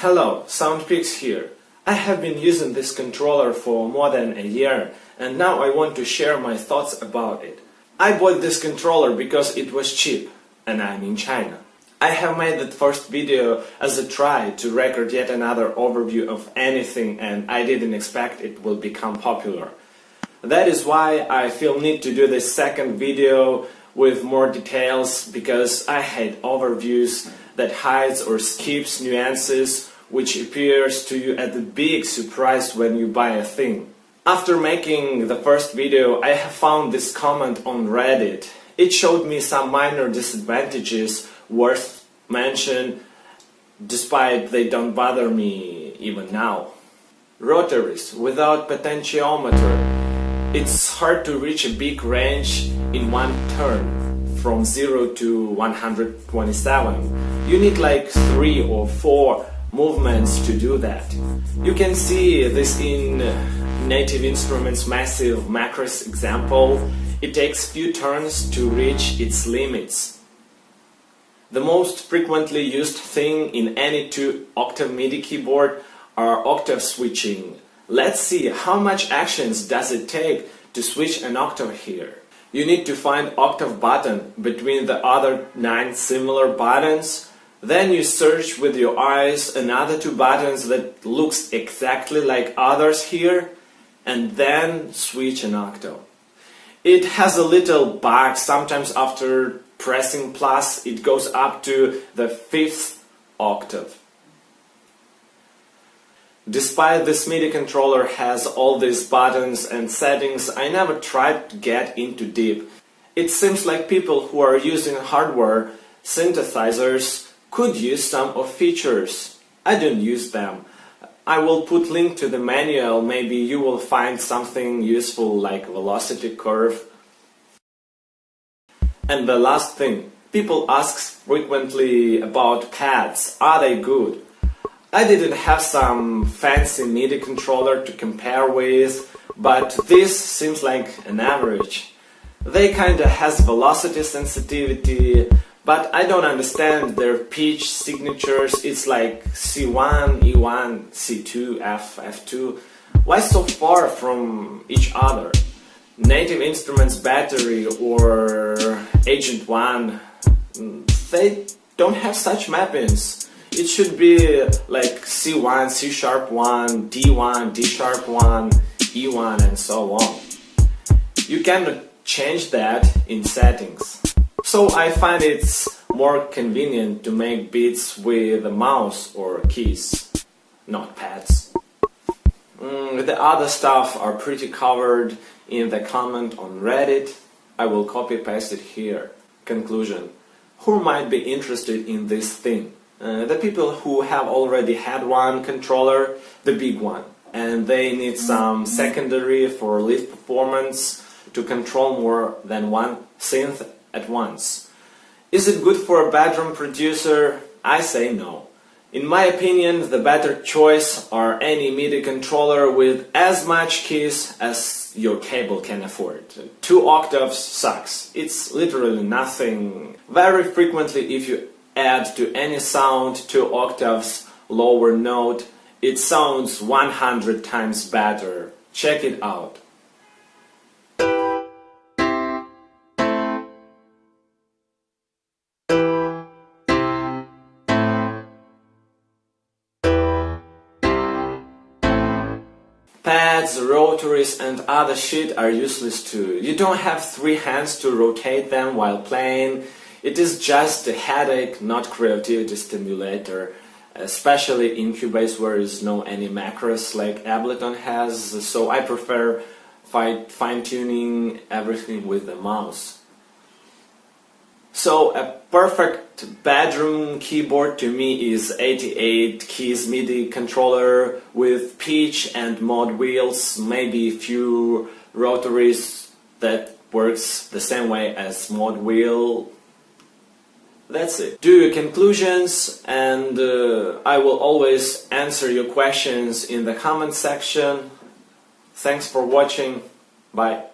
Hello, SoundPix here. I have been using this controller for more than a year and now I want to share my thoughts about it. I bought this controller because it was cheap and I'm in China. I have made that first video as a try to record yet another overview of anything and I didn't expect it will become popular. That is why I feel need to do this second video with more details, because I hate overviews that hides or skips nuances which appears to you at the big surprise when you buy a thing. After making the first video, I have found this comment on Reddit. It showed me some minor disadvantages worth mention, despite they don't bother me even now. Rotaries without potentiometer. It's hard to reach a big range in one turn, from 0 to 127. You need like 3 or 4 movements to do that. You can see this in Native Instruments' massive macros example. It takes few turns to reach its limits. The most frequently used thing in any 2-octave MIDI keyboard are octave switching. Let's see how much actions does it take to switch an octave here. You need to find octave button between the other 9 similar buttons. Then you search with your eyes another 2 buttons that looks exactly like others here, and then switch an octave. It has a little bug. Sometimes after pressing plus it goes up to the 5th octave. Despite this MIDI controller has all these buttons and settings, I never tried to get into deep. It seems like people who are using hardware synthesizers could use some of features. I don't use them. I will put link to the manual, maybe you will find something useful like velocity curve. And the last thing, people ask frequently about pads. Are they good? I didn't have some fancy MIDI controller to compare with, but this seems like an average. They kinda has velocity sensitivity, but I don't understand their pitch signatures. It's like C1, E1, C2, F, F2. Why so far from each other? Native Instruments battery or Agent 1, they don't have such mappings. It should be like C1, C#1, D1, D#1, E1 and so on. You cannot change that in settings. So I find it's more convenient to make beats with a mouse or keys, not pads. The other stuff are pretty covered in the comment on Reddit. I will copy paste it here. Conclusion. Who might be interested in this thing? The people who have already had one controller, the big one, and they need some secondary for live performance to control more than one synth at once. Is it good for a bedroom producer? I say no. In my opinion, the better choice are any MIDI controller with as much keys as your cable can afford. 2 octaves sucks. It's literally nothing. Very frequently, if you add to any sound 2 octaves lower note, it sounds 100 times better. Check it out. Pads, rotaries and other shit are useless too. You don't have 3 hands to rotate them while playing. It is just a headache, not creativity stimulator, especially in Cubase where there is no any macros like Ableton has, so I prefer fine-tuning everything with the mouse. So a perfect bedroom keyboard to me is 88 keys MIDI controller with pitch and mod wheels, maybe a few rotaries that works the same way as mod wheel. That's it. Do your conclusions and I will always answer your questions in the comment section. Thanks for watching. Bye.